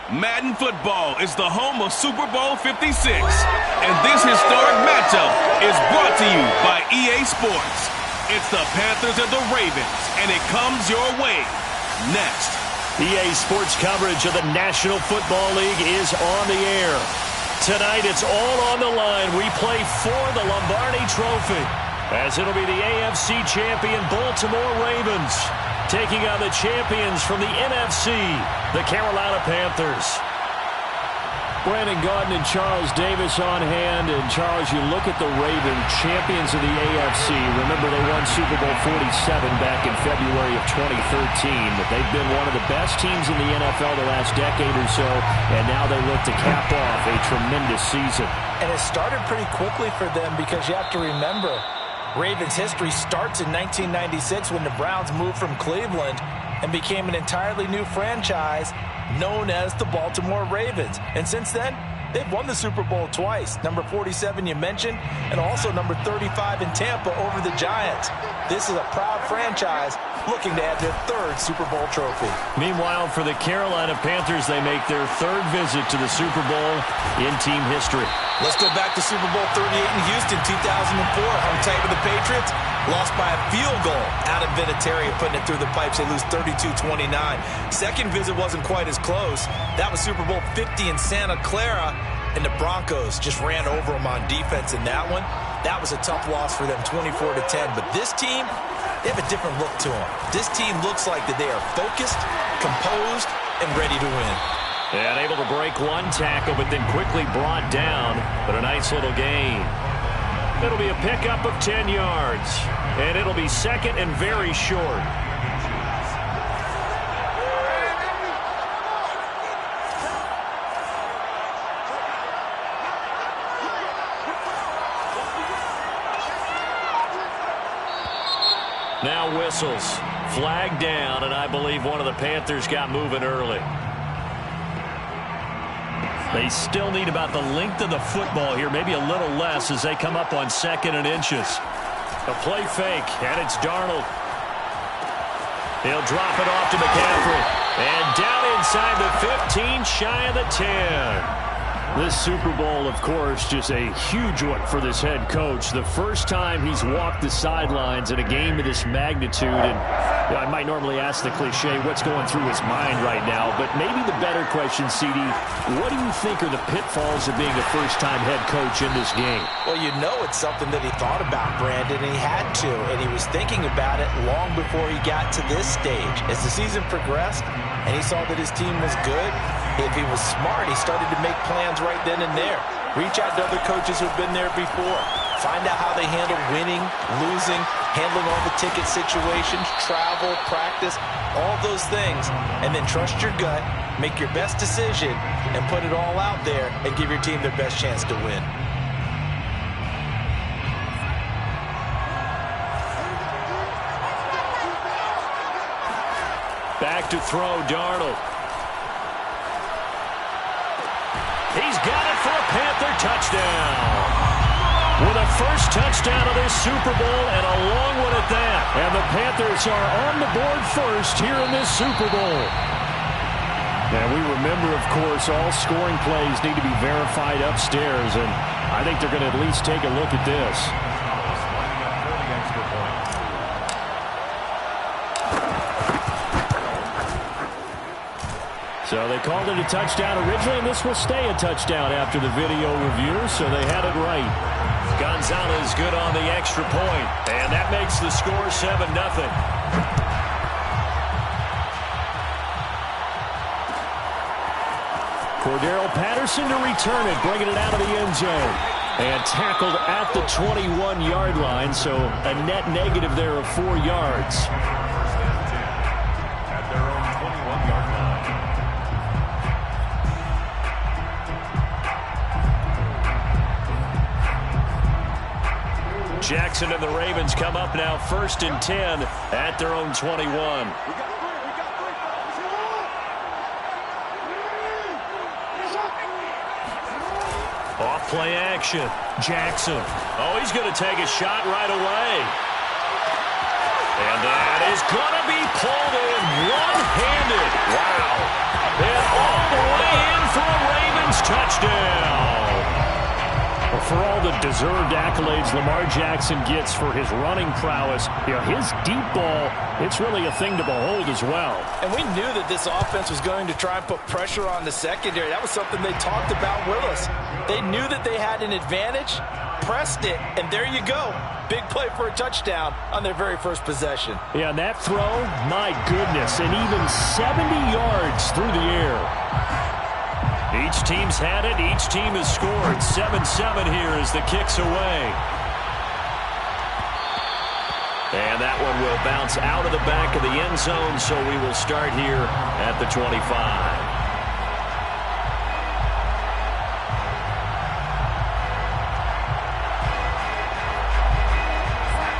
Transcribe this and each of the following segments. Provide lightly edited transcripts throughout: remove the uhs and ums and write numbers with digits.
Madden Football is the home of Super Bowl 56, and this historic matchup is brought to you by EA Sports. It's the Panthers and the Ravens, and it comes your way next. EA Sports coverage of the National Football League is on the air. Tonight, it's all on the line. We play for the Lombardi Trophy, as it'll be the AFC champion Baltimore Ravens taking on the champions from the NFC, the Carolina Panthers. Brandon Gaudin and Charles Davis on hand. And Charles, you look at the Ravens, champions of the AFC. Remember, they won Super Bowl 47 back in February of 2013. They've been one of the best teams in the NFL the last decade or so, and now they look to cap off a tremendous season. And it started pretty quickly for them, because you have to remember, Ravens history starts in 1996 when the Browns moved from Cleveland and became an entirely new franchise known as the Baltimore Ravens. And since then, they've won the Super Bowl twice. Number 47 you mentioned, and also number 35 in Tampa over the Giants. This is a proud franchise looking to add their third Super Bowl trophy. Meanwhile, for the Carolina Panthers, they make their third visit to the Super Bowl in team history. Let's go back to Super Bowl 38 in Houston, 2004. Home tight with the Patriots. Lost by a field goal out of Vinatieri, putting it through the pipes. They lose 32-29. Second visit wasn't quite as close. That was Super Bowl 50 in Santa Clara, and the Broncos just ran over them on defense in that one. That was a tough loss for them, 24-10. But this team, they have a different look to them. This team looks like that they are focused, composed, and ready to win. And able to break one tackle, but then quickly brought down. But a nice little gain. It'll be a pickup of 10 yards. And it'll be second and very short. Now whistles. Flag down, and I believe one of the Panthers got moving early. They still need about the length of the football here, maybe a little less as they come up on second and inches. A play fake, and it's Darnold. He'll drop it off to McCaffrey. And down inside the 15, shy of the 10. This Super Bowl, of course, just a huge one for this head coach. The first time he's walked the sidelines in a game of this magnitude. And you know, I might normally ask the cliche, what's going through his mind right now? But maybe the better question, CD, what do you think are the pitfalls of being a first-time head coach in this game? Well, you know it's something that he thought about, Brandon, and he had to. And he was thinking about it long before he got to this stage. As the season progressed and he saw that his team was good, if he was smart, he started to make plans right then and there. Reach out to other coaches who've been there before. Find out how they handle winning, losing, handling all the ticket situations, travel, practice, all those things. And then trust your gut, make your best decision, and put it all out there and give your team their best chance to win. Back to throw, Darnold. He's got it for a Panther touchdown. With a first touchdown of this Super Bowl, and a long one at that. And the Panthers are on the board first here in this Super Bowl. And we remember, of course, all scoring plays need to be verified upstairs, and I think they're going to at least take a look at this. So they called it a touchdown originally, and this will stay a touchdown after the video review, so they had it right. Gonzalez good on the extra point, and that makes the score 7-0. Cordero Patterson to return it, bringing it out of the end zone. And tackled at the 21-yard line, so a net negative there of 4 yards. Jackson and the Ravens come up now 1st and 10 at their own 21. Off play action. Jackson. Oh, he's going to take a shot right away. And that is going to be pulled in one-handed. Wow. And all the way Touchdown! Well, for all the deserved accolades Lamar Jackson gets for his running prowess, his deep ball, it's really a thing to behold as well. And we knew that this offense was going to try and put pressure on the secondary. That was something they talked about with us. They knew that they had an advantage, pressed it, and there you go. Big play for a touchdown on their very first possession. Yeah, and that throw, my goodness, and even 70 yards through the air. Each team's had it. Each team has scored. 7-7 here as the kick's away. And that one will bounce out of the back of the end zone, so we will start here at the 25.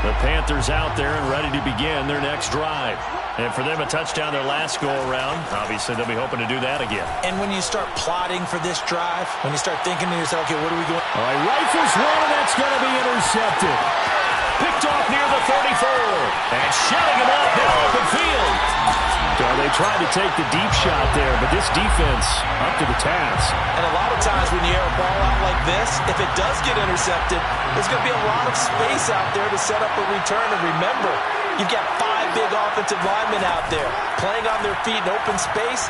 The Panthers out there and ready to begin their next drive. And for them, a touchdown their last go-around. Obviously, they'll be hoping to do that again. And when you start plotting for this drive, when you start thinking to yourself, okay, what are we going? All right, rifles one, and that's going to be intercepted. Picked off near the 34. And shutting him off now open field. So they tried to take the deep shot there, but this defense up to the task. And a lot of times when you air a ball out like this, if it does get intercepted, there's going to be a lot of space out there to set up a return. And remember, you've got 5 big offensive linemen out there playing on their feet in open space.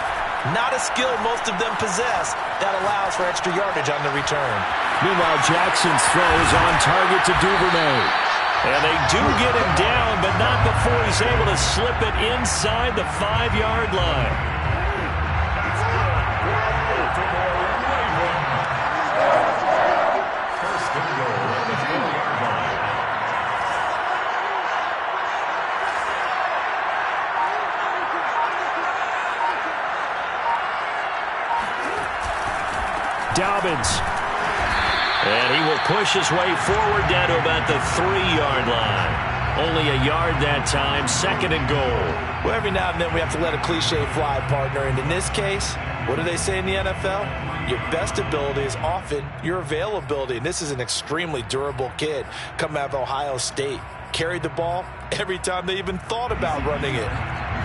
Not a skill most of them possess that allows for extra yardage on the return. Meanwhile, Jackson's throw is on target to Duvernay. And they do get him down, but not before he's able to slip it inside the 5-yard line. Dobbins. And he will push his way forward down to about the 3-yard line. Only a yard that time, 2nd and goal. Well, every now and then we have to let a cliche fly, partner. And in this case, what do they say in the NFL? Your best ability is often your availability. And this is an extremely durable kid coming out of Ohio State. Carried the ball every time they even thought about running it.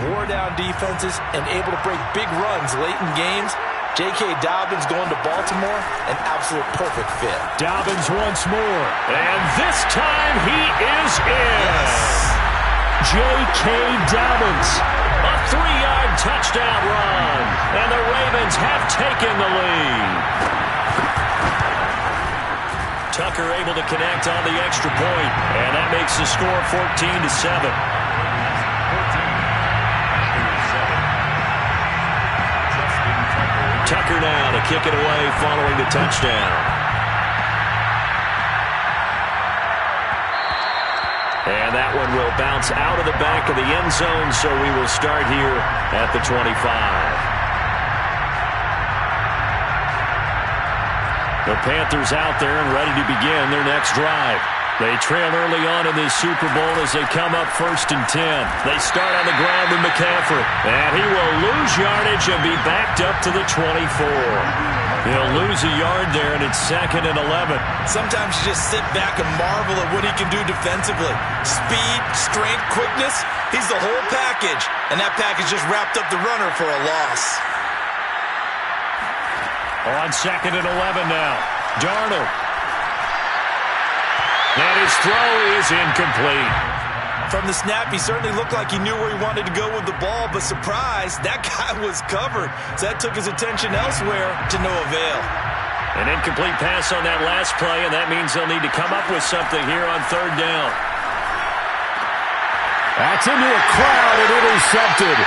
Wore down defenses and able to break big runs late in games. J.K. Dobbins going to Baltimore, an absolute perfect fit. Dobbins once more, and this time he is in. Yes. J.K. Dobbins, a 3-yard touchdown run, and the Ravens have taken the lead. Tucker able to connect on the extra point, and that makes the score 14-7. Tucker now to kick it away following the touchdown. And that one will bounce out of the back of the end zone, so we will start here at the 25. The Panthers out there and ready to begin their next drive. They trail early on in this Super Bowl as they come up 1st and 10. They start on the ground with McCaffrey. And he will lose yardage and be backed up to the 24. He'll lose a yard there, and it's 2nd and 11. Sometimes you just sit back and marvel at what he can do defensively. Speed, strength, quickness, he's the whole package. And that package just wrapped up the runner for a loss. On 2nd and 11 now. Darnold. And his throw is incomplete. From the snap, he certainly looked like he knew where he wanted to go with the ball, but surprise, that guy was covered. So that took his attention elsewhere to no avail. An incomplete pass on that last play, and that means they'll need to come up with something here on 3rd down. That's into a crowd and intercepted.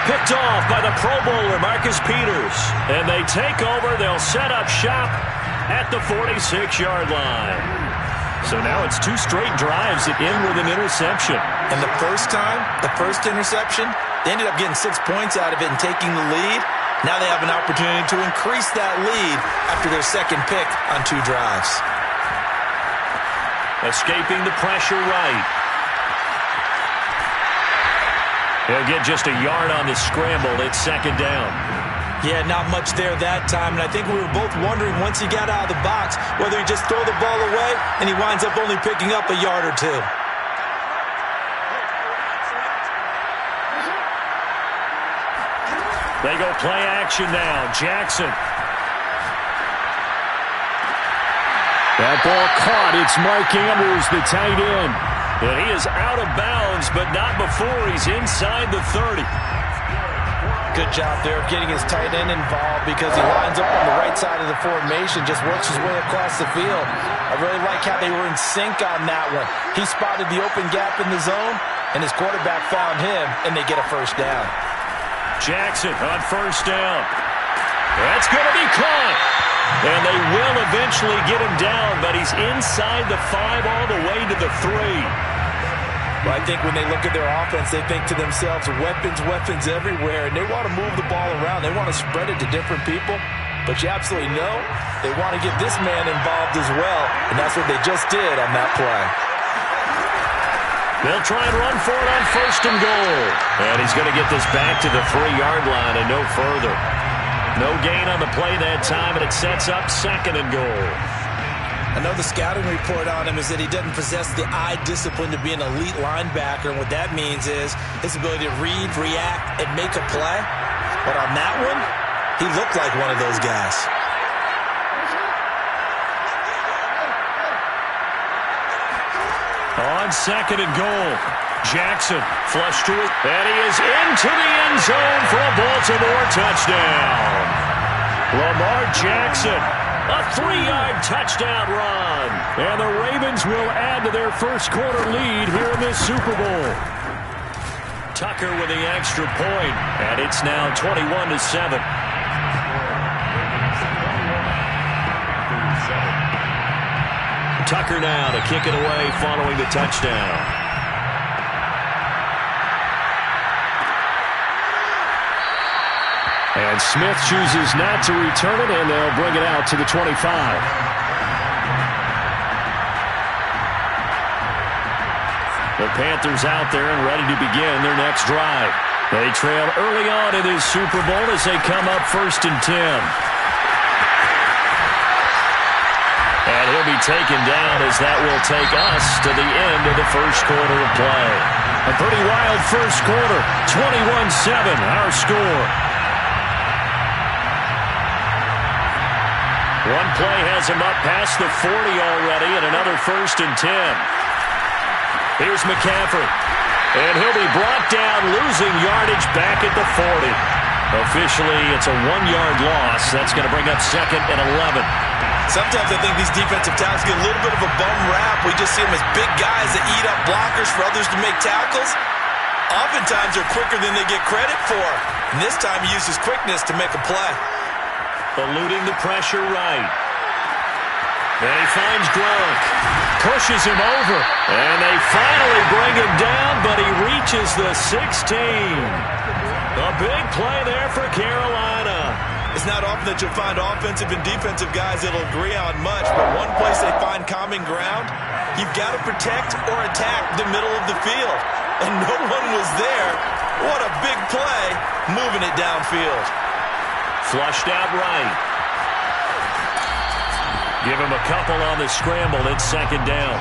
Picked off by the Pro Bowler, Marcus Peters. And they take over. They'll set up shop at the 46-yard line. So now it's 2 straight drives that end with an interception. And the first time, the first interception, they ended up getting 6 points out of it and taking the lead. Now they have an opportunity to increase that lead after their 2nd pick on 2 drives. Escaping the pressure right. He'll get just a yard on the scramble. It's 2nd down. Yeah, not much there that time, and I think we were both wondering once he got out of the box whether he just throw the ball away and he winds up only picking up a yard or 2. They go play action now. Jackson. That ball caught. It's Mark Andrews, the tight end. And he is out of bounds, but not before he's inside the 30. Good job there of getting his tight end involved because he lines up on the right side of the formation, just works his way across the field. I really like how they were in sync on that one. He spotted the open gap in the zone, and his quarterback found him, and they get a first down. Jackson on first down. That's going to be caught. And they will eventually get him down, but he's inside the 5 all the way to the 3. Well, I think when they look at their offense, they think to themselves, weapons, weapons everywhere, and they want to move the ball around. They want to spread it to different people, but you absolutely know they want to get this man involved as well, and that's what they just did on that play. They'll try and run for it on first and goal. And he's going to get this back to the 3-yard line and no further. No gain on the play that time, and it sets up second and goal. I know the scouting report on him is that he doesn't possess the eye discipline to be an elite linebacker, and what that means is his ability to read, react, and make a play. But on that one, he looked like one of those guys. On second and goal, Jackson flush to it, and he is into the end zone for a Baltimore touchdown. Lamar Jackson, a 3-yard touchdown run. And the Ravens will add to their first quarter lead here in this Super Bowl. Tucker with the extra point, and it's now 21-7. Tucker now to kick it away following the touchdown. And Smith chooses not to return it, and they'll bring it out to the 25. The Panthers out there and ready to begin their next drive. They trail early on in this Super Bowl as they come up 1st and 10. And he'll be taken down as that will take us to the end of the first quarter of play. A pretty wild first quarter, 21-7 our score. One play has him up past the 40 already, and another 1st and 10. Here's McCaffrey, and he'll be brought down, losing yardage back at the 40. Officially, it's a 1-yard loss. That's going to bring up 2nd and 11. Sometimes I think these defensive tackles get a little bit of a bum rap. We just see them as big guys that eat up blockers for others to make tackles. Oftentimes they're quicker than they get credit for. And this time he uses quickness to make a play. Eluding the pressure right. Then he finds Gronk. Pushes him over. And they finally bring him down, but he reaches the 16. A big play there for Carolina. It's not often that you'll find offensive and defensive guys that'll agree on much, but one place they find common ground, you've got to protect or attack the middle of the field. And no one was there. What a big play, moving it downfield. Flushed out right. Give him a couple on the scramble. It's 2nd down.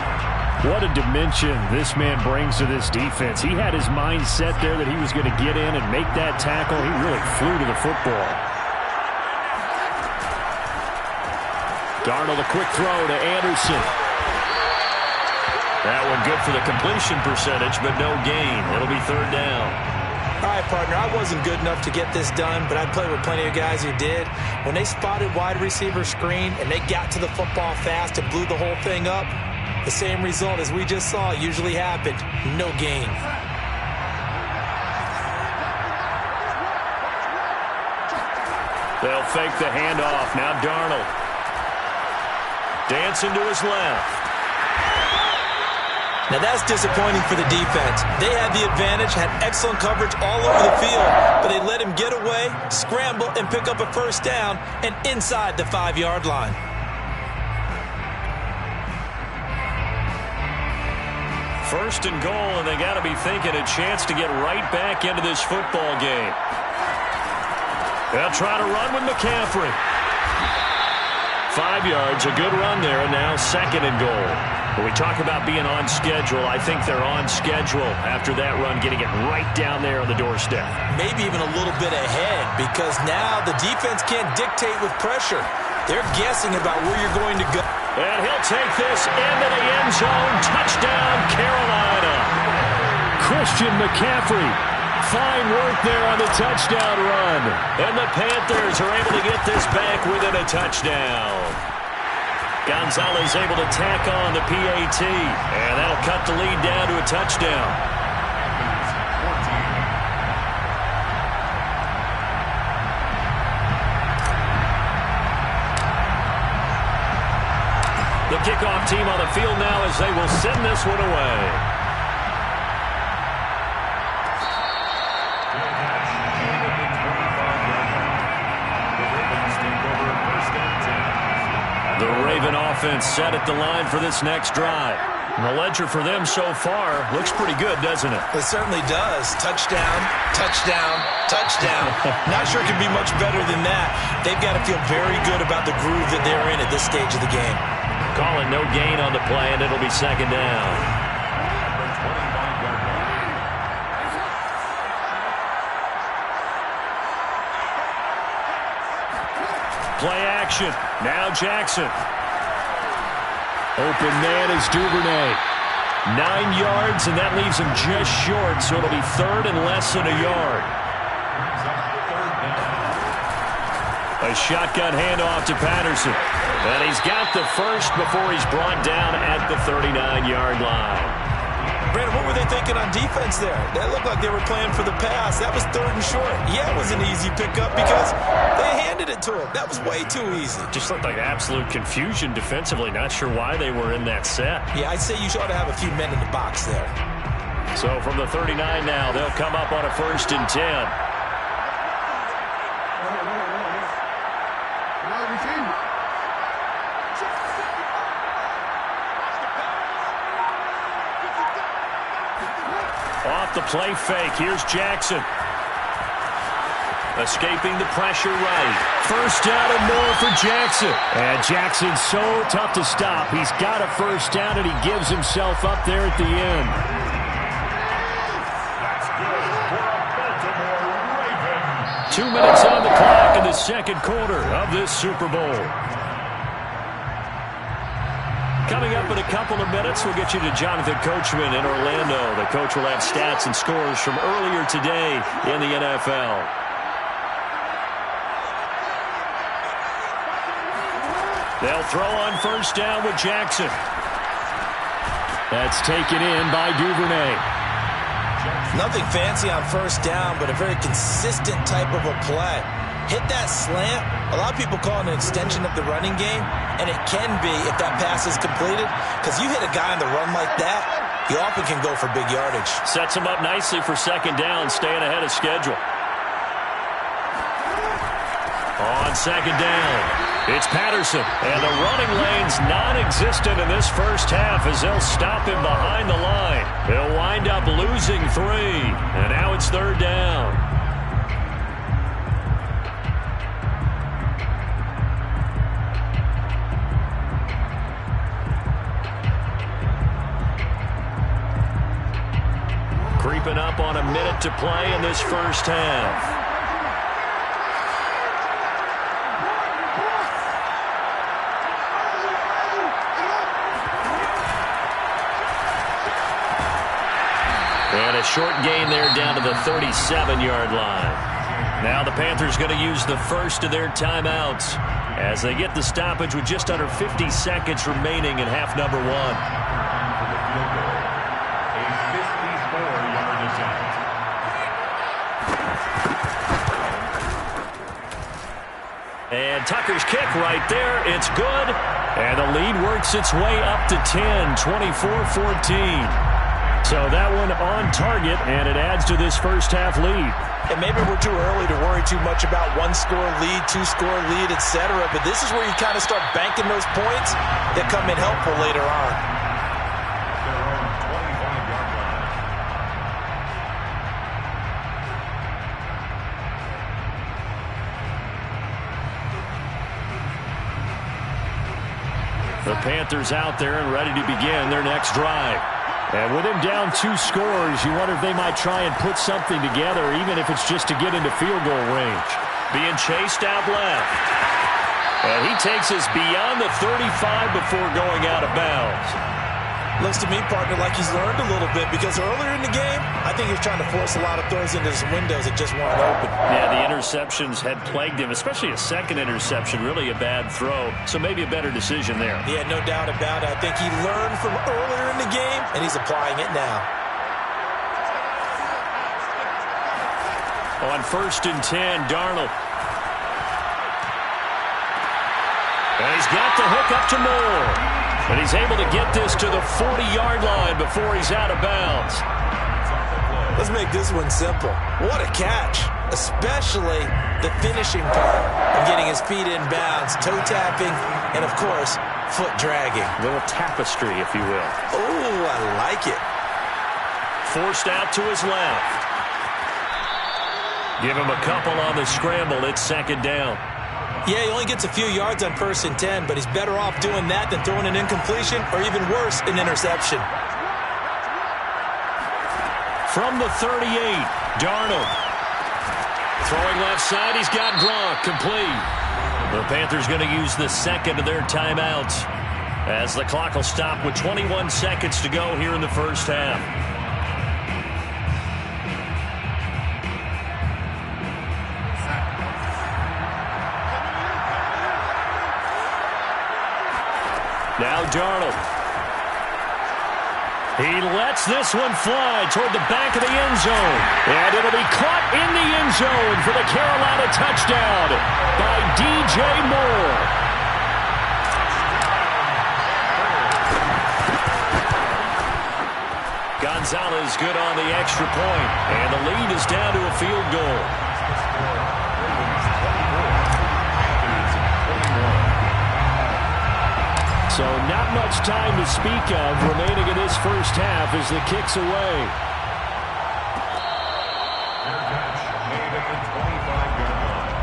What a dimension this man brings to this defense. He had his mind set there that he was going to get in and make that tackle. He really flew to the football. Darnold, a quick throw to Anderson. That one good for the completion percentage, but no gain. It'll be 3rd down. All right, partner, I wasn't good enough to get this done, but I played with plenty of guys who did. When they spotted wide receiver screen and they got to the football fast and blew the whole thing up, the same result as we just saw usually happened. No gain. They'll fake the handoff. Now Darnold. Dancing to his left. Now that's disappointing for the defense. They had the advantage, had excellent coverage all over the field, but they let him get away, scramble, and pick up a 1st down and inside the 5-yard line. First and goal, and they got to be thinking a chance to get right back into this football game. They'll try to run with McCaffrey. 5 yards, a good run there, and now 2nd and goal. When we talk about being on schedule, I think they're on schedule after that run, getting it right down there on the doorstep. Maybe even a little bit ahead, because now the defense can't dictate with pressure. They're guessing about where you're going to go. And he'll take this into the end zone. Touchdown, Carolina. Christian McCaffrey. Fine work there on the touchdown run. And the Panthers are able to get this back within a touchdown. Gonzalez able to tack on the PAT. And that'll cut the lead down to a touchdown. The kickoff team on the field now as they will send this one away. The Raven offense set at the line for this next drive. And the ledger for them so far looks pretty good, doesn't it? It certainly does. Touchdown, touchdown, touchdown. Not sure it can be much better than that. They've got to feel very good about the groove that they're in at this stage of the game. Calling no gain on the play, and it'll be second down. Play action. Now Jackson. Open man is Duvernay. 9 yards, and that leaves him just short, so it'll be third and less than a yard. A shotgun handoff to Patterson. And he's got the first before he's brought down at the 39-yard line. Brandon, what were they thinking on defense there? That looked like they were playing for the pass. That was third and short. Yeah, it was an easy pickup because they handed it to him. That was way too easy. Just looked like absolute confusion defensively. Not sure why they were in that set. Yeah, I'd say you ought to have a few men in the box there. So from the 39 now, they'll come up on a 1st and 10. Off the play fake. Here's Jackson. Escaping the pressure right. First down and more for Jackson. And Jackson's so tough to stop. He's got a first down, and he gives himself up there at the end. 2 minutes on the clock in the second quarter of this Super Bowl. Coming up in a couple of minutes, we'll get you to Jonathan Coachman in Orlando. The coach will have stats and scores from earlier today in the NFL. They'll throw on first down with Jackson. That's taken in by Duvernay. Nothing fancy on first down, but a very consistent type of a play. Hit that slant. A lot of people call it an extension of the running game, and it can be if that pass is completed, because you hit a guy on the run like that, you often can go for big yardage. Sets him up nicely for second down, staying ahead of schedule. On second down, it's Patterson, and the running lane's non-existent in this first half as they'll stop him behind the line. They'll wind up losing 3, and now it's third down. Creeping up on a minute to play in this first half. And a short gain there down to the 37-yard line. Now the Panthers going to use the first of their timeouts as they get the stoppage with just under 50 seconds remaining in half number 1. And Tucker's kick right there. It's good. And the lead works its way up to 10, 24-14. So that one on target, and it adds to this first half lead. And maybe we're too early to worry too much about 1-score lead, 2-score lead, etc. But this is where you kind of start banking those points that come in helpful later on. The Panthers out there and ready to begin their next drive. And with him down 2 scores, you wonder if they might try and put something together, even if it's just to get into field goal range. Being chased out left. And he takes us beyond the 35 before going out of bounds. Looks to me, partner, like he's learned a little bit because earlier in the game, I think he was trying to force a lot of throws into some windows that just weren't open. Yeah, the interceptions had plagued him, especially a second interception, really a bad throw. So maybe a better decision there. Yeah, no doubt about it. I think he learned from earlier in the game, and he's applying it now. On 1st and 10, Darnold. And he's got the hook up to Moore. And he's able to get this to the 40-yard line before he's out of bounds. Let's make this one simple. What a catch, especially the finishing part of getting his feet in bounds, toe tapping, and, of course, foot dragging. A little tapestry, if you will. Oh, I like it. Forced out to his left. Give him a couple on the scramble. It's 2nd down. Yeah, he only gets a few yards on 1st and 10, but he's better off doing that than throwing an incompletion or even worse, an interception. From the 38, Darnold. Throwing left side, he's got Gronk, complete. The Panthers going to use the second of their timeouts as the clock will stop with 21 seconds to go here in the first half. Now Darnold. He lets this one fly toward the back of the end zone. And it'll be caught in the end zone for the Carolina touchdown by DJ Moore. Gonzalez good on the extra point. And the lead is down to a field goal. So not much time to speak of remaining in this first half as the kick's away. Their catch made at the 25-yard line.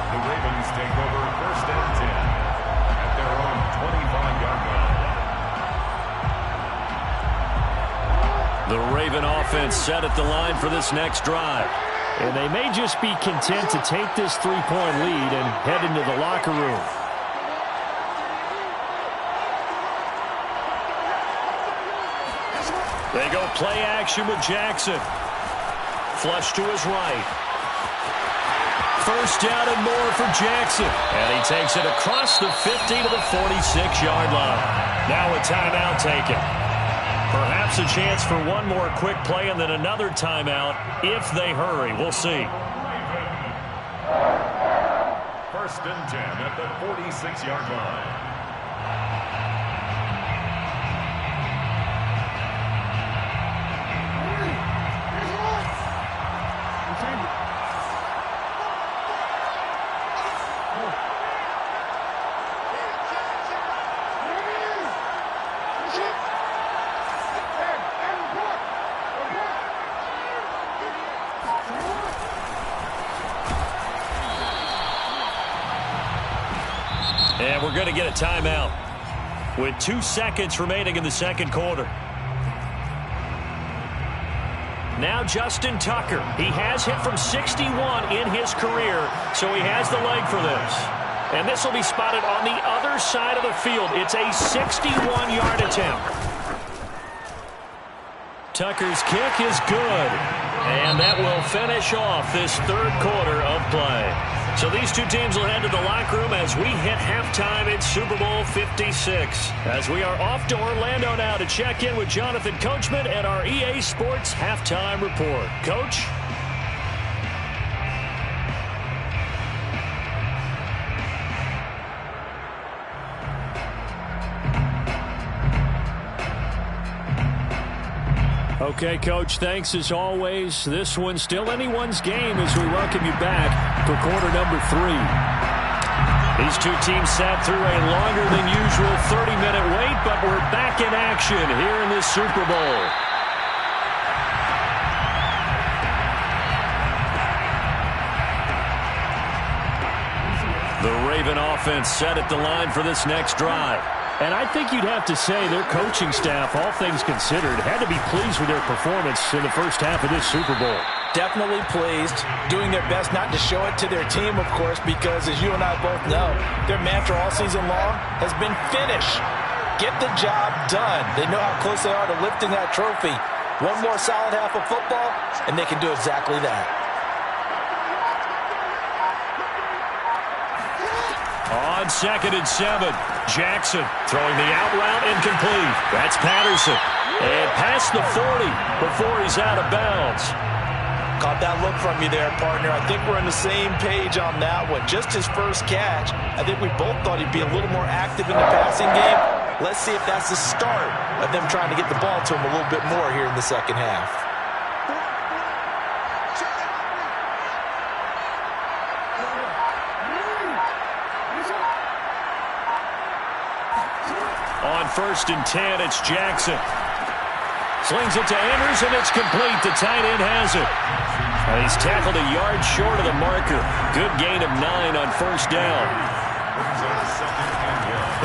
The Ravens take over 1st and 10 at their own 25-yard line. The Raven offense set at the line for this next drive. And they may just be content to take this 3-point lead and head into the locker room. They go play action with Jackson. Flush to his right. 1st down and more for Jackson. And he takes it across the 50 to the 46-yard line. Now a timeout taken. Perhaps a chance for one more quick play and then another timeout if they hurry. We'll see. 1st and 10 at the 46-yard line. And we're going to get a timeout with 2 seconds remaining in the second quarter. Now Justin Tucker. He has hit from 61 in his career, so he has the leg for this. And this will be spotted on the other side of the field. It's a 61-yard attempt. Tucker's kick is good. And that will finish off this third quarter of play. So these two teams will head to the locker room as we hit halftime in Super Bowl 56. As we are off to Orlando now to check in with Jonathan Coachman and our EA Sports Halftime Report. Coach? Okay, Coach, thanks as always. This one's still anyone's game as we welcome you back for quarter number 3. These two teams sat through a longer than usual 30-minute wait, but we're back in action here in this Super Bowl. The Raven offense set at the line for this next drive. And I think you'd have to say their coaching staff, all things considered, had to be pleased with their performance in the first half of this Super Bowl. Definitely pleased, doing their best not to show it to their team, of course, because as you and I both know, their mantra all season long has been finish. Get the job done. They know how close they are to lifting that trophy. One more solid half of football, and they can do exactly that. On 2nd and 7, Jackson throwing the out route incomplete. That's Patterson. And past the 40 before he's out of bounds. Caught that look from you there, partner. I think we're on the same page on that one. Just his first catch. I think we both thought he'd be a little more active in the passing game. Let's see if that's the start of them trying to get the ball to him a little bit more here in the second half. On 1st and 10, it's Jackson. Slings it to Andrews, and it's complete. The tight end has it. And he's tackled a yard short of the marker. Good gain of 9 on 1st down.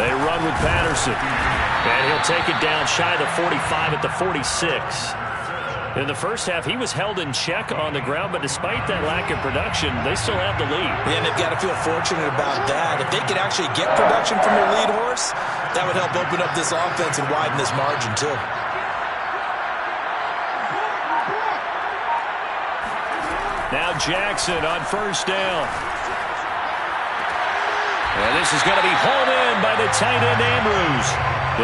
They run with Patterson. And he'll take it down shy of the 45 at the 46. In the first half, he was held in check on the ground, but despite that lack of production, they still have the lead. Yeah, and they've got to feel fortunate about that. If they could actually get production from their lead horse, that would help open up this offense and widen this margin, too. Now Jackson on 1st down. And this is going to be hauled in by the tight end Andrews.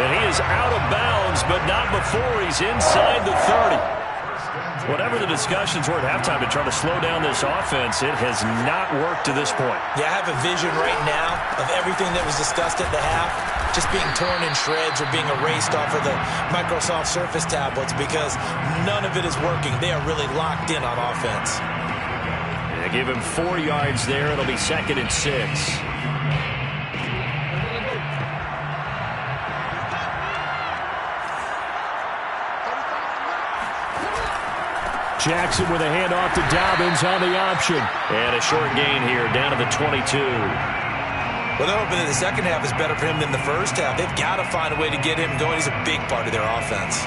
And he is out of bounds, but not before he's inside the 30. Whatever the discussions were at halftime to try to slow down this offense, it has not worked to this point. Yeah, I have a vision right now of everything that was discussed at the half just being torn in shreds or being erased off of the Microsoft Surface tablets because none of it is working. They are really locked in on offense. Yeah, give him 4 yards there. It'll be 2nd and 6. Jackson with a handoff to Dobbins on the option. And a short gain here down to the 22. Well, they're hoping that the second half is better for him than the first half. They've got to find a way to get him going. He's a big part of their offense.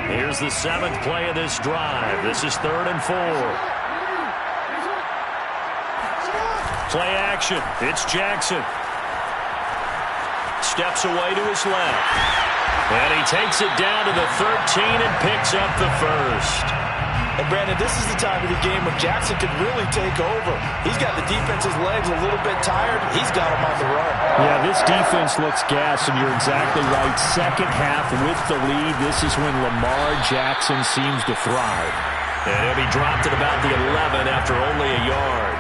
Here's the 7th play of this drive. This is 3rd and 4. Play action. It's Jackson. Steps away to his left. And he takes it down to the 13 and picks up the first. And Brandon, this is the time of the game when Jackson could really take over. He's got the defense's legs a little bit tired. He's got him on the run. Yeah, this defense looks gassed, and you're exactly right. Second half with the lead, this is when Lamar Jackson seems to thrive. And he'll be dropped at about the 11 after only a yard.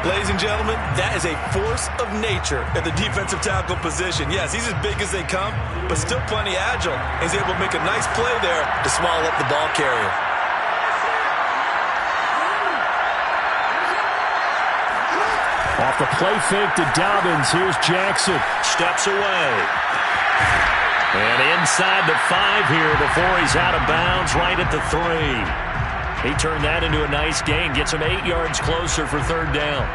Ladies and gentlemen, that is a force of nature at the defensive tackle position. Yes, he's as big as they come, but still plenty agile. He's able to make a nice play there to swallow up the ball carrier. Off the play fake to Dobbins. Here's Jackson. Steps away. And inside the 5 here before he's out of bounds right at the 3. He turned that into a nice gain. Gets him 8 yards closer for 3rd down.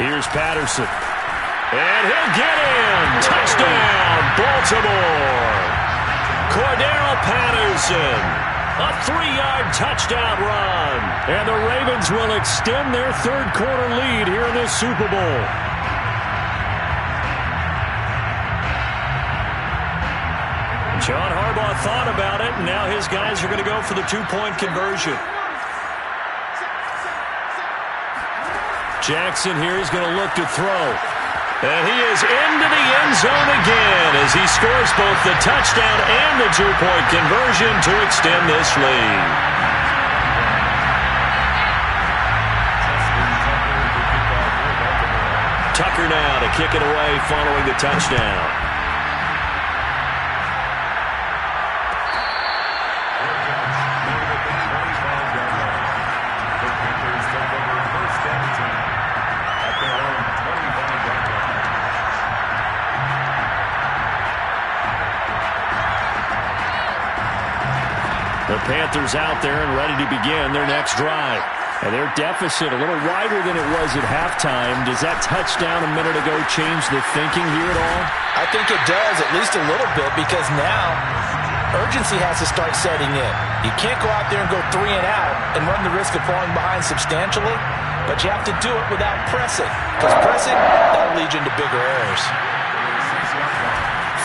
Here's Patterson. And he'll get in. Touchdown, Baltimore. Cordero Patterson. A 3-yard touchdown run. And the Ravens will extend their 3rd quarter lead here in this Super Bowl. John Harbaugh thought about it, and now his guys are going to go for the 2-point conversion. Jackson here is going to look to throw. And he is into the end zone again as he scores both the touchdown and the two-point conversion to extend this lead. Tucker now to kick it away following the touchdown. The Panthers out there and ready to begin their next drive. And their deficit a little wider than it was at halftime. Does that touchdown a minute ago change the thinking here at all? I think it does, at least a little bit, because now urgency has to start setting in. You can't go out there and go 3 and out and run the risk of falling behind substantially, but you have to do it without pressing, because pressing, that'll lead you into bigger errors.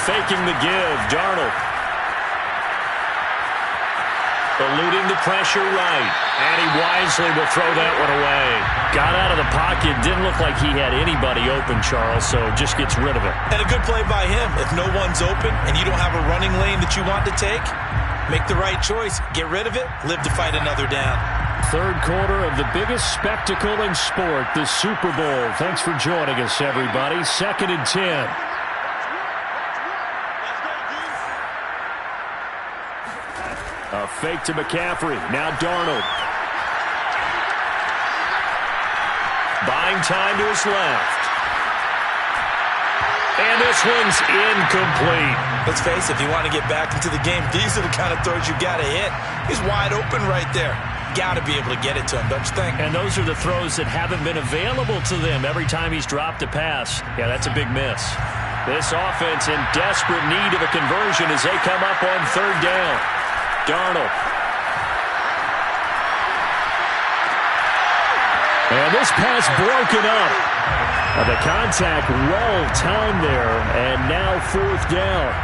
Faking the give, Darnold. Eluding the pressure right. And he wisely will throw that one away. Got out of the pocket. Didn't look like he had anybody open, Charles, so just gets rid of it. And a good play by him. If no one's open and you don't have a running lane that you want to take, make the right choice. Get rid of it. Live to fight another down. Third quarter of the biggest spectacle in sport, the Super Bowl. Thanks for joining us, everybody. 2nd and 10. A fake to McCaffrey. Now Darnold. Buying time to his left. And this one's incomplete. Let's face it, if you want to get back into the game, these are the kind of throws you got to hit. He's wide open right there. Got to be able to get it to him, don't you think? And those are the throws that haven't been available to them every time he's dropped a pass. Yeah, that's a big miss. This offense in desperate need of a conversion as they come up on 3rd down. Darnold. And this pass broken up. The contact well timed there, and now 4th down.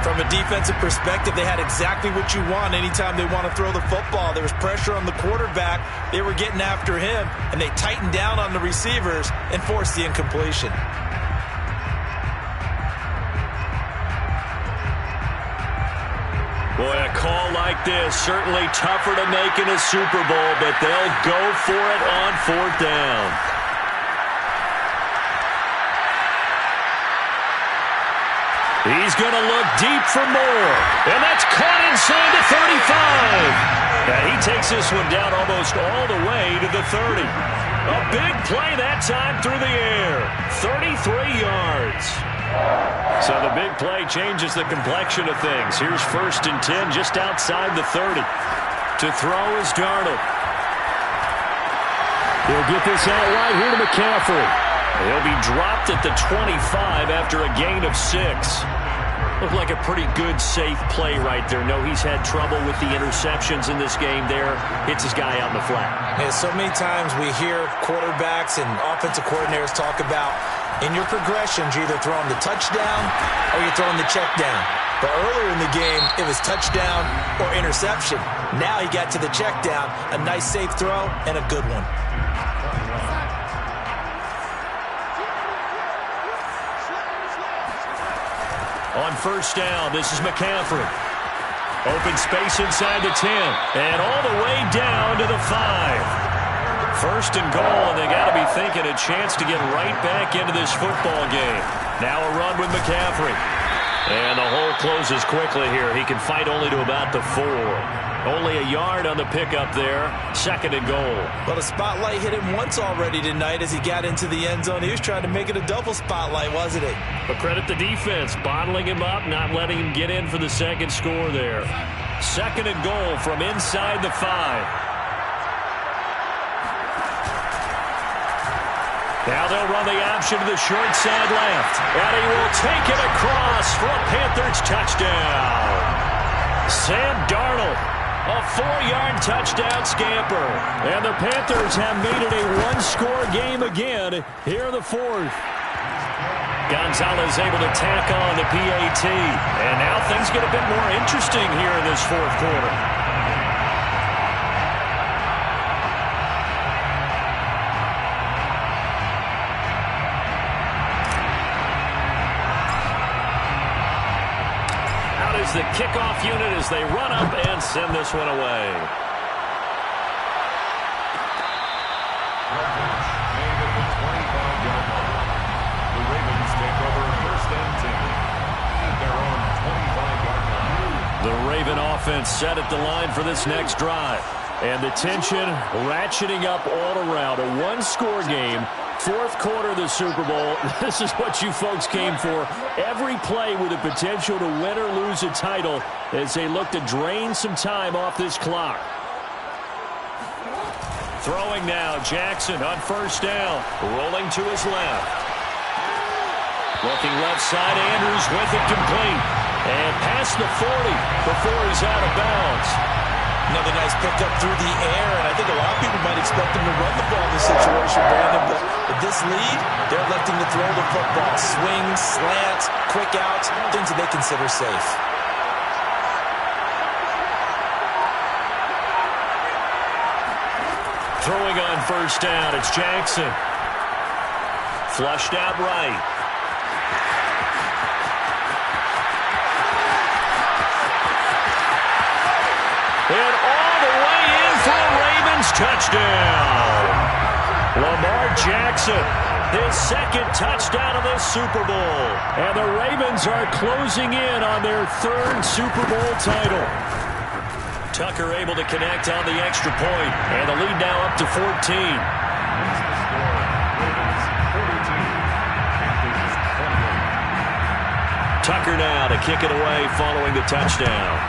From a defensive perspective, they had exactly what you want anytime they want to throw the football. There was pressure on the quarterback. They were getting after him, and they tightened down on the receivers and forced the incompletion. Boy, a call like this, certainly tougher to make in a Super Bowl, but they'll go for it on 4th down. He's going to look deep for more, and that's caught inside the 35. And he takes this one down almost all the way to the 30. A big play that time through the air, 33 yards. So the big play changes the complexion of things. Here's 1st and 10 just outside the 30. To throw is Darnold. He'll get this out right here to McCaffrey. He'll be dropped at the 25 after a gain of 6. Looked like a pretty good, safe play right there. No, he's had trouble with the interceptions in this game there. Hits his guy out in the flat. Yeah, so many times we hear quarterbacks and offensive coordinators talk about in your progressions, you're either throwing the touchdown or you're throwing the check down. But earlier in the game, it was touchdown or interception. Now he got to the check down, a nice safe throw and a good one. On 1st down, this is McCaffrey. Open space inside the 10. And all the way down to the 5. 1st and goal, and they got to be thinking a chance to get right back into this football game. Now a run with McCaffrey. And the hole closes quickly here. He can fight only to about the 4. Only a yard on the pickup there. 2nd and goal. Well, the spotlight hit him once already tonight as he got into the end zone. He was trying to make it a double spotlight, wasn't he? But credit the defense, bottling him up, not letting him get in for the 2nd score there. 2nd and goal from inside the 5. Now they'll run the option to the short side left. And he will take it across for a Panthers touchdown. Sam Darnold, a 4-yard touchdown scamper. And the Panthers have made it a one-score game again here in the 4th. Gonzalez able to tack on the PAT. And now things get a bit more interesting here in this 4th quarter. the kickoff unit as they run up and send this one away. Made at the 25-yard line. The Ravens take over first and 10 at their own 25-yard line. The Raven offense set at the line for this next drive. And the tension ratcheting up all around. A one-score game. Fourth quarter of the Super Bowl. This is what you folks came for. Every play with the potential to win or lose a title as they look to drain some time off this clock. Throwing now, Jackson on first down. Rolling to his left. Looking left side, Andrews with it complete. And past the 40 before he's out of bounds. Another nice pickup through the air, and I think a lot of people might expect them to run the ball in this situation, Brandon, but with this lead, they're electing to throw the football. Swings, slants, quick outs, things that they consider safe. Throwing on first down, it's Jackson. Flushed out right. And all the way in for a Ravens touchdown. Lamar Jackson, his second touchdown of this Super Bowl. And the Ravens are closing in on their third Super Bowl title. Tucker able to connect on the extra point, and the lead now up to 14. Tucker now to kick it away following the touchdown.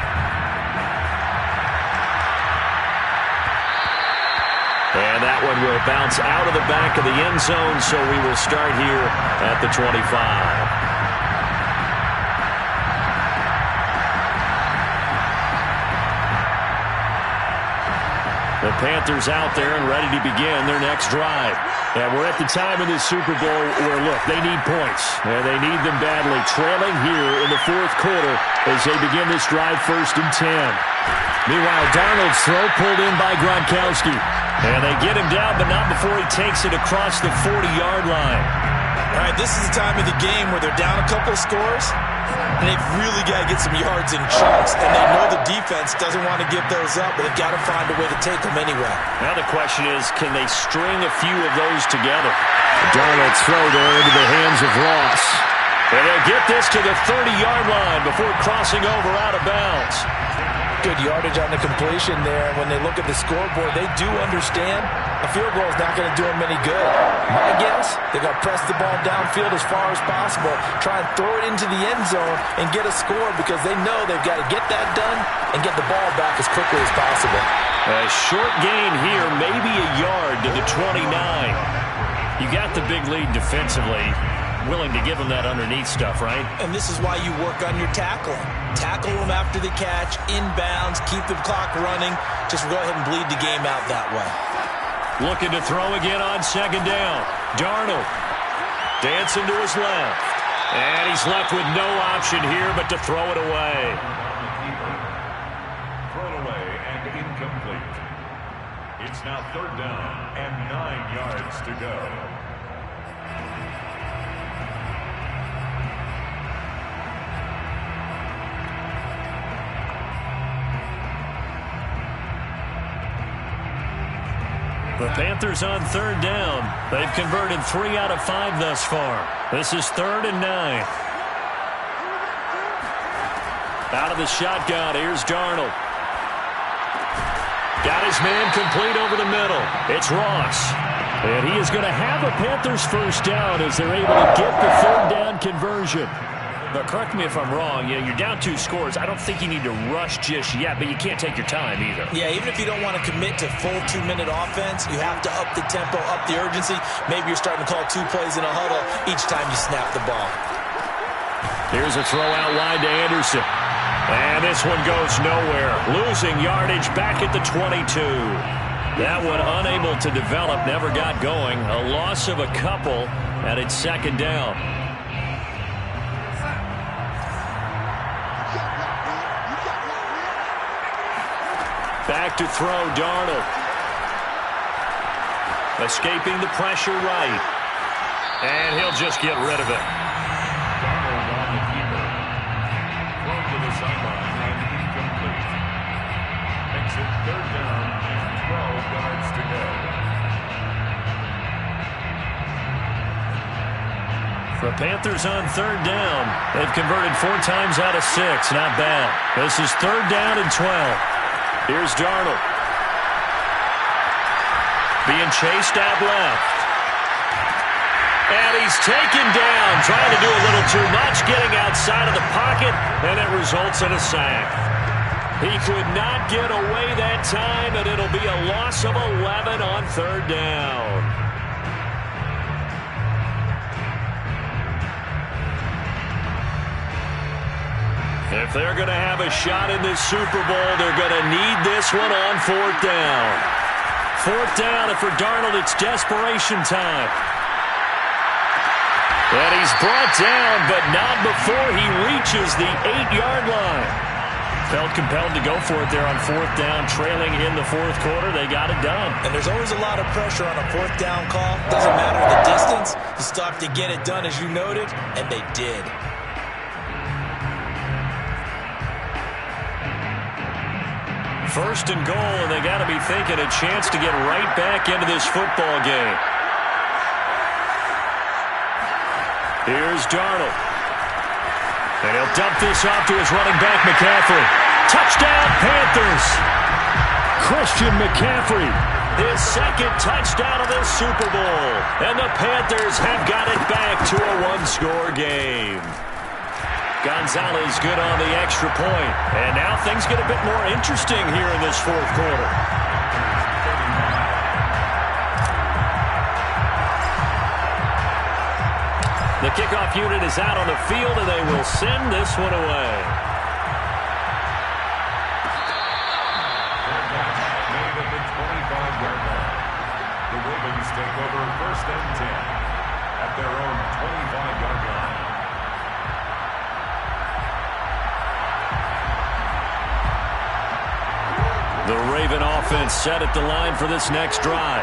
And that one will bounce out of the back of the end zone, so we will start here at the 25. The Panthers out there and ready to begin their next drive. And we're at the time in this Super Bowl where, look, they need points. And they need them badly. Trailing here in the fourth quarter as they begin this drive first and 10. Meanwhile, Darnold's throw pulled in by Gronkowski. And they get him down, but not before he takes it across the 40-yard line. All right, this is the time of the game where they're down a couple of scores, and they've really got to get some yards in chunks, and they know the defense doesn't want to give those up, but they've got to find a way to take them anyway. Now the question is, can they string a few of those together? Darnold's throw there into the hands of Ross. And they'll get this to the 30-yard line before crossing over out of bounds. Good yardage on the completion there. When they look at the scoreboard, they do understand a field goal is not going to do them any good. My guess, they got to press the ball downfield as far as possible, try and throw it into the end zone and get a score because they know they've got to get that done and get the ball back as quickly as possible. A short gain here, maybe a yard to the 29. You got the big lead defensively. Willing to give them that underneath stuff, right? And this is why you work on your tackling. Tackle them after the catch, inbounds, keep the clock running. Just go ahead and bleed the game out that way. Looking to throw again on second down. Darnold dancing to his left. And he's left with no option here but to throw it away. Thrown away and incomplete. It's now third down and 9 yards to go. The Panthers on third down. They've converted 3 out of 5 thus far. This is 3rd and 9. Out of the shotgun, here's Darnold. Got his man complete over the middle. It's Ross. And he is going to have a Panthers first down as they're able to get the third down conversion. But correct me if I'm wrong, you're down 2 scores. I don't think you need to rush just yet, but you can't take your time either. Yeah, even if you don't want to commit to full 2-minute offense, you have to up the tempo, up the urgency. Maybe you're starting to call 2 plays in a huddle each time you snap the ball. Here's a throw out wide to Anderson. And this one goes nowhere. Losing yardage back at the 22. That one unable to develop, never got going. A loss of a couple, and it's second down. Back to throw, Darnold. Escaping the pressure right. And he'll just get rid of it. Darnold on the keeper. Thrown to the sideline. The Panthers on third down. They've converted 4 times out of 6. Not bad. This is third down and 12. Here's Darnold. Being chased out left. And he's taken down. Trying to do a little too much. Getting outside of the pocket. And it results in a sack. He could not get away that time. And it'll be a loss of 11 on third down. If they're going to have a shot in this Super Bowl, they're going to need this one on fourth down. Fourth down, and for Darnold, it's desperation time. And he's brought down, but not before he reaches the 8-yard line. Felt compelled to go for it there on fourth down, trailing in the fourth quarter. They got it done. And there's always a lot of pressure on a fourth down call. Doesn't matter the distance. You still have to get it done, as you noted, and they did. First and goal, and they got to be thinking a chance to get right back into this football game. Here's Darnold. And he'll dump this off to his running back, McCaffrey. Touchdown, Panthers! Christian McCaffrey, his second touchdown of this Super Bowl. And the Panthers have got it back to a one-score game. Gonzalez good on the extra point. And now things get a bit more interesting here in this fourth quarter. The kickoff unit is out on the field, and they will send this one away. Made at the 25-yard line. The Ravens take over first and 10 at their own 25-yard line. The Raven offense set at the line for this next drive.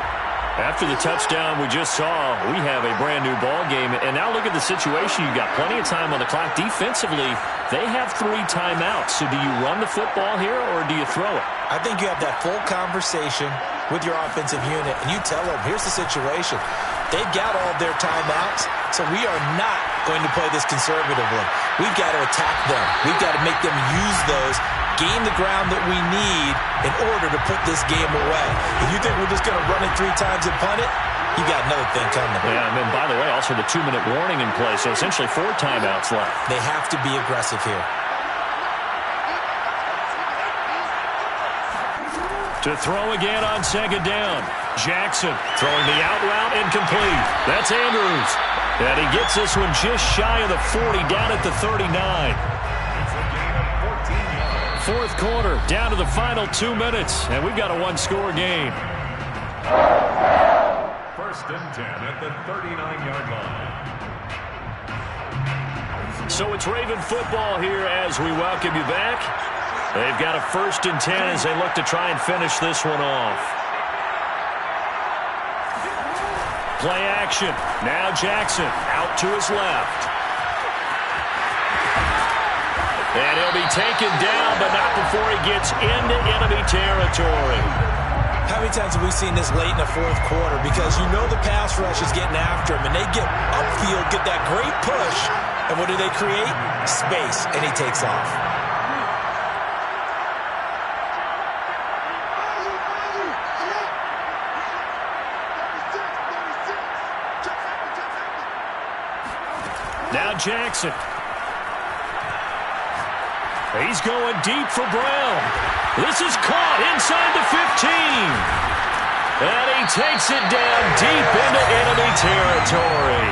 After the touchdown we just saw, we have a brand-new ball game. And now look at the situation. You've got plenty of time on the clock. Defensively, they have 3 timeouts. So do you run the football here, or do you throw it? I think you have that full conversation with your offensive unit, and you tell them, here's the situation. They've got all their timeouts, so we are not going to play this conservatively. We've got to attack them. We've got to make them use those, gain the ground that we need in order to put this game away. If you think we're just going to run it 3 times and punt it, you got another thing coming. Yeah, and then, by the way, also the 2-minute warning in play, so essentially 4 timeouts left. They have to be aggressive here. To throw again on second down. Jackson throwing the out route incomplete. That's Andrews. And he gets this one just shy of the 40, down at the 39. It's a gain of 14 yards. Fourth quarter, down to the final 2 minutes, and we've got a one-score game. First and 10 at the 39-yard line. So it's Raven football here as we welcome you back. They've got a first and 10 as they look to try and finish this one off. Play action. Now Jackson out to his left. And he'll be taken down, but not before he gets into enemy territory. How many times have we seen this late in the fourth quarter? Because you know the pass rush is getting after him, and they get upfield, get that great push, and what do they create? Space, and he takes off. Now Jackson. He's going deep for Brown. This is caught inside the 15. And he takes it down deep into enemy territory.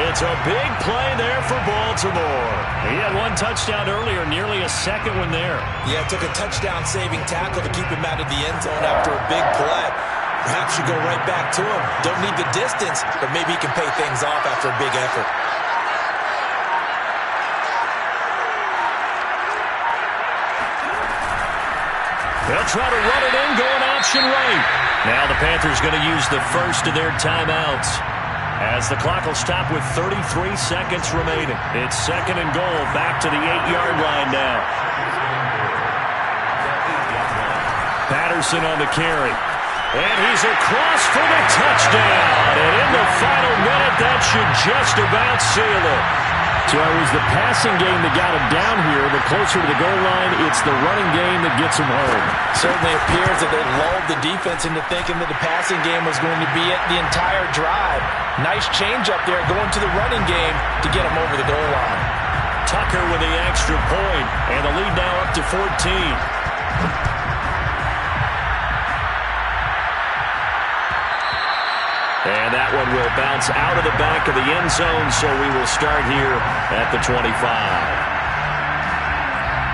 It's a big play there for Baltimore. He had 1 touchdown earlier, nearly a second one there. Yeah, it took a touchdown-saving tackle to keep him out of the end zone after a big play. Perhaps you go right back to him. Don't need the distance, but maybe he can pay things off after a big effort. They'll try to run it in, going option right. Now the Panthers going to use the first of their timeouts, as the clock will stop with 33 seconds remaining. It's second and goal, back to the 8-yard line now. Patterson on the carry. And he's across for the touchdown. And in the final minute, that should just about seal it. So it was the passing game that got him down here, but closer to the goal line, it's the running game that gets him home. Certainly appears that they lulled the defense into thinking that the passing game was going to be it the entire drive. Nice change up there going to the running game to get him over the goal line. Tucker with the extra point, and the lead now up to 14. And that one will bounce out of the back of the end zone, so we will start here at the 25.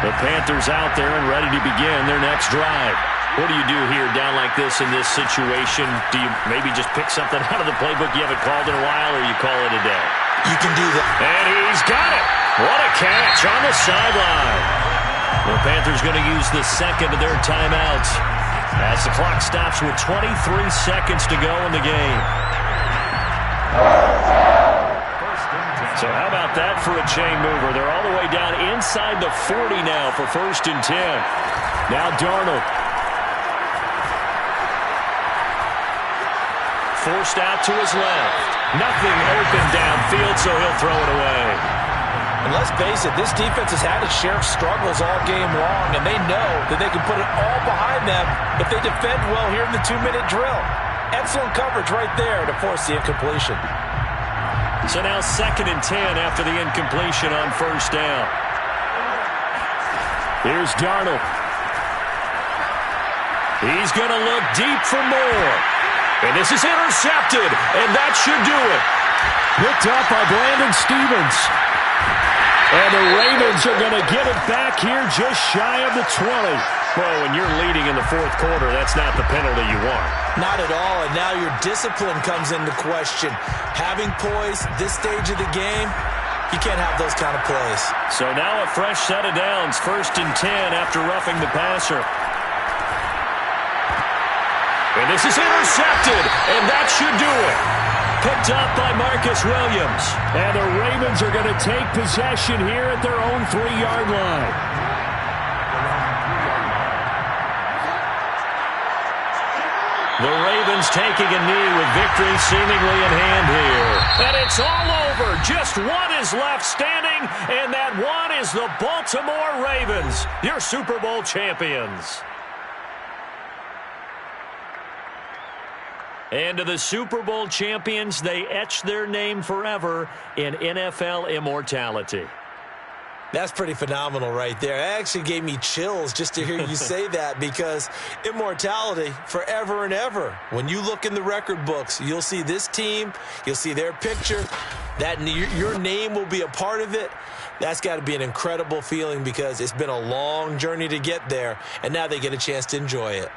The Panthers out there and ready to begin their next drive. What do you do here down like this in this situation? Do you maybe just pick something out of the playbook you haven't called in a while, or you call it a day? You can do that. And he's got it. What a catch on the sideline. The Panthers going to use the second of their timeouts as the clock stops with 23 seconds to go in the game. So how about that for a chain mover? They're all the way down inside the 40 now for 1st and 10. Now Darnold. Forced out to his left. Nothing open downfield, so he'll throw it away. And let's face it, this defense has had its share of struggles all game long, and they know that they can put it all behind them if they defend well here in the 2-minute drill. Excellent coverage right there to force the incompletion. So now 2nd and 10 after the incompletion on 1st down. Here's Darnold. He's going to look deep for more. And this is intercepted, and that should do it. Picked up by Brandon Stevens. And the Ravens are going to get it back here just shy of the 20. Well, when you're leading in the 4th quarter, that's not the penalty you want. Not at all, and now your discipline comes into question. Having poise this stage of the game, you can't have those kind of plays. So now a fresh set of downs, 1st and 10 after roughing the passer. And this is intercepted, and that should do it. Picked up by Marcus Williams. And the Ravens are going to take possession here at their own 3-yard line. The Ravens taking a knee with victory seemingly in hand here. And it's all over. Just one is left standing, and that one is the Baltimore Ravens, your Super Bowl champions. And to the Super Bowl champions, they etch their name forever in NFL immortality. That's pretty phenomenal right there. It actually gave me chills just to hear you say that, because immortality forever and ever. When you look in the record books, you'll see this team, you'll see their picture, that your name will be a part of it. That's got to be an incredible feeling, because it's been a long journey to get there, and now they get a chance to enjoy it.